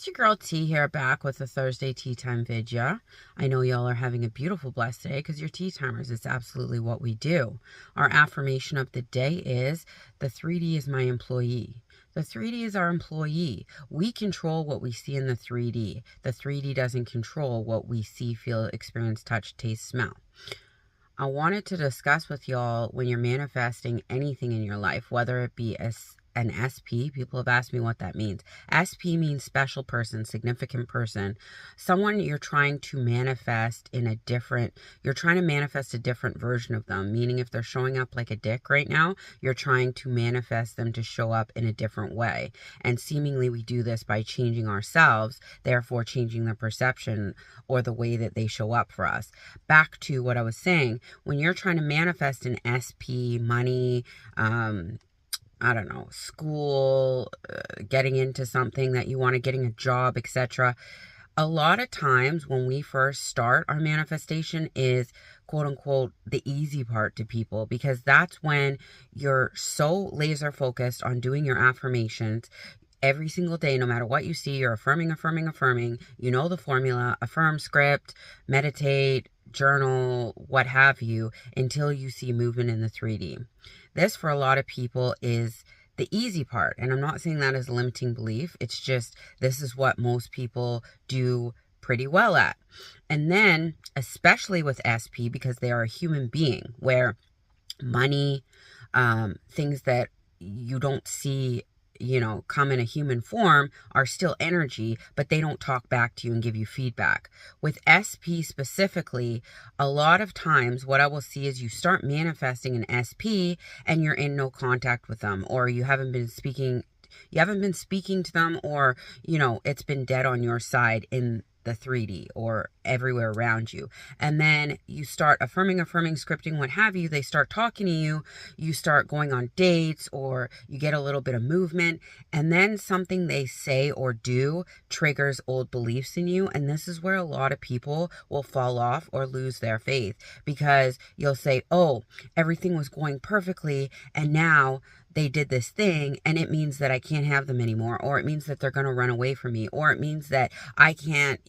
It's your girl T here, back with a Thursday tea time video. I know y'all are having a beautiful, blessed day because you're tea timers. It's absolutely what we do. Our affirmation of the day is the 3D is my employee. The 3D is our employee. We control what we see in the 3D. The 3D doesn't control what we see, feel, experience, touch, taste, smell. I wanted to discuss with y'all when you're manifesting anything in your life, whether it be an SP. People have asked me what that means. SP means special person, significant person, someone you're trying to manifest you're trying to manifest a different version of them. Meaning if they're showing up like a dick right now, you're trying to manifest them to show up in a different way. And seemingly we do this by changing ourselves, therefore changing the perception or the way that they show up for us. Back to what I was saying, when you're trying to manifest an SP, money, I don't know, school, getting into something that you want to, getting a job, etc. A lot of times when we first start, our manifestation is quote unquote the easy part to people, because that's when you're so laser focused on doing your affirmations every single day. No matter what you see, you're affirming, affirming, affirming. You know the formula: affirm, script, meditate, journal, what have you, until you see movement in the 3D. This, for a lot of people, is the easy part. And I'm not saying that as a limiting belief. It's just, this is what most people do pretty well at. And then, especially with SP, because they are a human being, where money, things that you don't see, come in a human form, are still energy, but they don't talk back to you and give you feedback. With SP specifically, a lot of times what I will see is you start manifesting an SP and you're in no contact with them, or you haven't been speaking to them, or, it's been dead on your side in the 3D or everywhere around you. And then you start affirming, scripting, what have you. They start talking to you. You start going on dates, or you get a little bit of movement. And then something they say or do triggers old beliefs in you. And this is where a lot of people will fall off or lose their faith, because you'll say, oh, everything was going perfectly, and now they did this thing, and it means that I can't have them anymore, or it means that they're going to run away from me, or it means that I can't,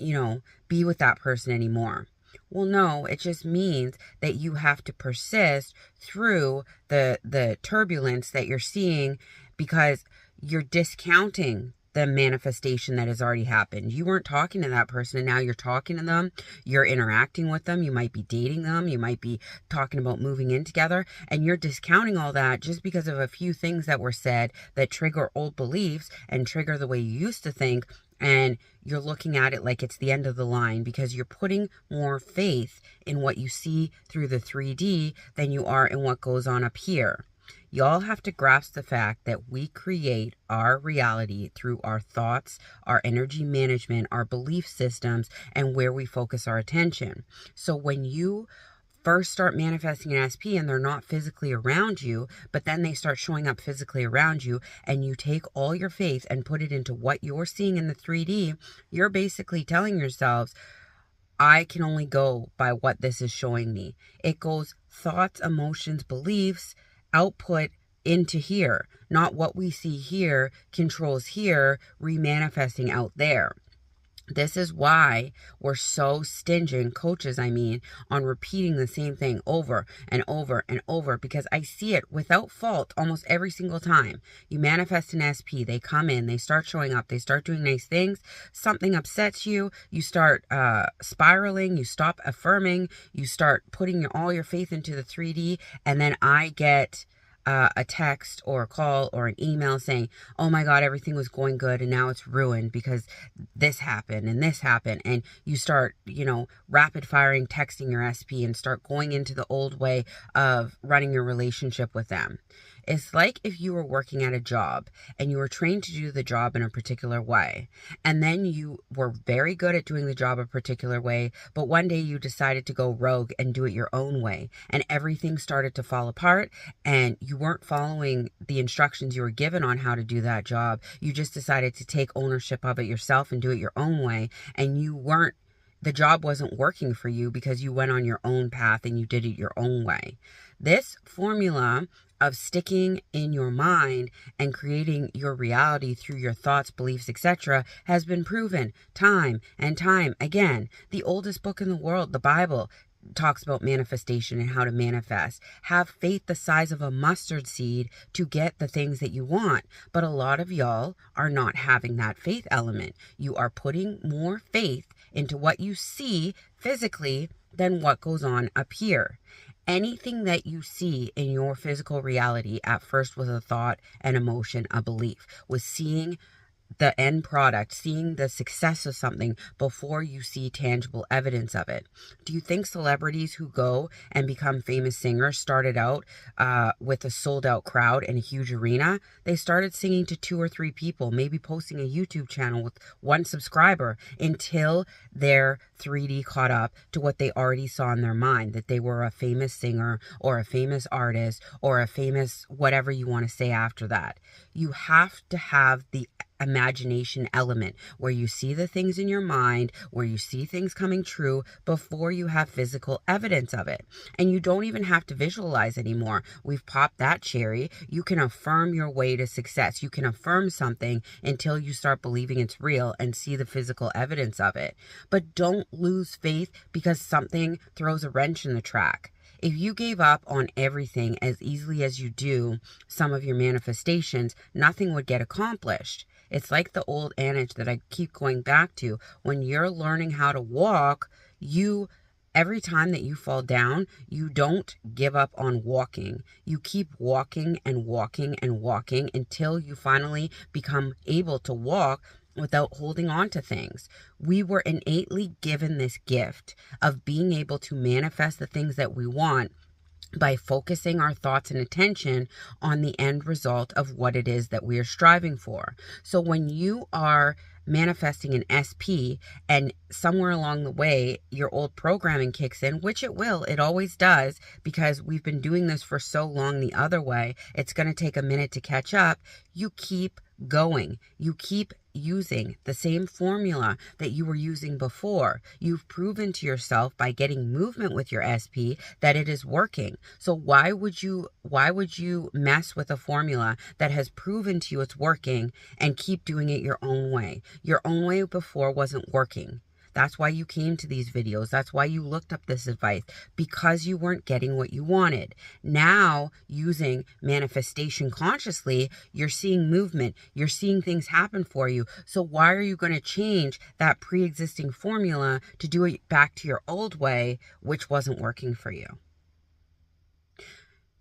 be with that person anymore. Well, no, it just means that you have to persist through the turbulence that you're seeing, because you're discounting the manifestation that has already happened. You weren't talking to that person, and now you're talking to them. You're interacting with them. You might be dating them. You might be talking about moving in together, and you're discounting all that just because of a few things that were said that trigger old beliefs and trigger the way you used to think. And you're looking at it like it's the end of the line, because you're putting more faith in what you see through the 3D than you are in what goes on up here. Y'all have to grasp the fact that we create our reality through our thoughts, our energy management, our belief systems, and where we focus our attention. So when you first start manifesting an SP and they're not physically around you, but then they start showing up physically around you, and you take all your faith and put it into what you're seeing in the 3D, you're basically telling yourselves, I can only go by what this is showing me. It goes thoughts, emotions, beliefs, output into here. Not what we see here controls here, remanifesting out there. This is why we're so stingent, coaches, on repeating the same thing over and over and over, because I see it without fault almost every single time. You manifest an SP, they come in, they start showing up, they start doing nice things, something upsets you, you start spiraling, you stop affirming, you start putting all your faith into the 3D, and then I get a text or a call or an email saying, oh my God, everything was going good and now it's ruined because this happened and this happened. And you start, rapid firing texting your SP and start going into the old way of running your relationship with them. It's like if you were working at a job and you were trained to do the job in a particular way, and then you were very good at doing the job a particular way, but one day you decided to go rogue and do it your own way, and everything started to fall apart, and you weren't following the instructions you were given on how to do that job. You just decided to take ownership of it yourself and do it your own way, and the job wasn't working for you because you went on your own path and you did it your own way. This formula of sticking in your mind and creating your reality through your thoughts, beliefs, etc., has been proven time and time again. The oldest book in the world, the Bible, talks about manifestation and how to manifest. Have faith the size of a mustard seed to get the things that you want. But a lot of y'all are not having that faith element. You are putting more faith into what you see physically than what goes on up here. Anything that you see in your physical reality at first was a thought, an emotion, a belief, was seeing the end product, seeing the success of something before you see tangible evidence of it. Do you think celebrities who go and become famous singers started out with a sold out crowd in a huge arena? They started singing to 2 or 3 people, maybe posting a YouTube channel with 1 subscriber until their 3D caught up to what they already saw in their mind, that they were a famous singer or a famous artist or a famous whatever you want to say after that. You have to have the imagination element where you see the things in your mind, where you see things coming true before you have physical evidence of it. And you don't even have to visualize anymore. We've popped that cherry. You can affirm your way to success. You can affirm something until you start believing it's real and see the physical evidence of it. But don't lose faith because something throws a wrench in the track. If you gave up on everything as easily as you do some of your manifestations, nothing would get accomplished. It's like the old adage that I keep going back to. When you're learning how to walk, every time that you fall down, you don't give up on walking. You keep walking and walking and walking until you finally become able to walk without holding on to things. We were innately given this gift of being able to manifest the things that we want by focusing our thoughts and attention on the end result of what it is that we are striving for. So when you are manifesting an SP and somewhere along the way your old programming kicks in, which it will, it always does, because we've been doing this for so long the other way, it's going to take a minute to catch up. You keep going. You keep using the same formula that you were using before. You've proven to yourself by getting movement with your SP that it is working. So why would you mess with a formula that has proven to you it's working and keep doing it your own way? Your own way before wasn't working. That's why you came to these videos. That's why you looked up this advice, because you weren't getting what you wanted. Now, using manifestation consciously, you're seeing movement. You're seeing things happen for you. So why are you going to change that pre-existing formula to do it back to your old way, which wasn't working for you?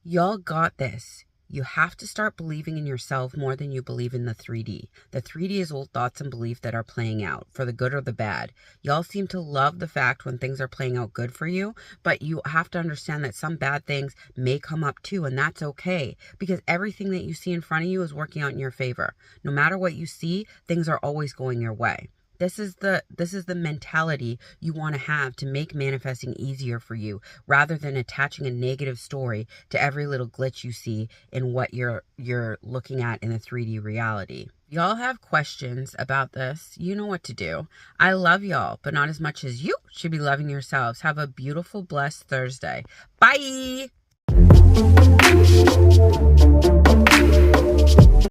Y'all got this. You have to start believing in yourself more than you believe in the 3D. The 3D is old thoughts and beliefs that are playing out, for the good or the bad. Y'all seem to love the fact when things are playing out good for you, but you have to understand that some bad things may come up too, and that's okay, because everything that you see in front of you is working out in your favor. No matter what you see, things are always going your way. This is the mentality you want to have to make manifesting easier for you, rather than attaching a negative story to every little glitch you see in what you're looking at in the 3D reality. Y'all have questions about this, you know what to do. I love y'all, but not as much as you should be loving yourselves. Have a beautiful, blessed Thursday. Bye!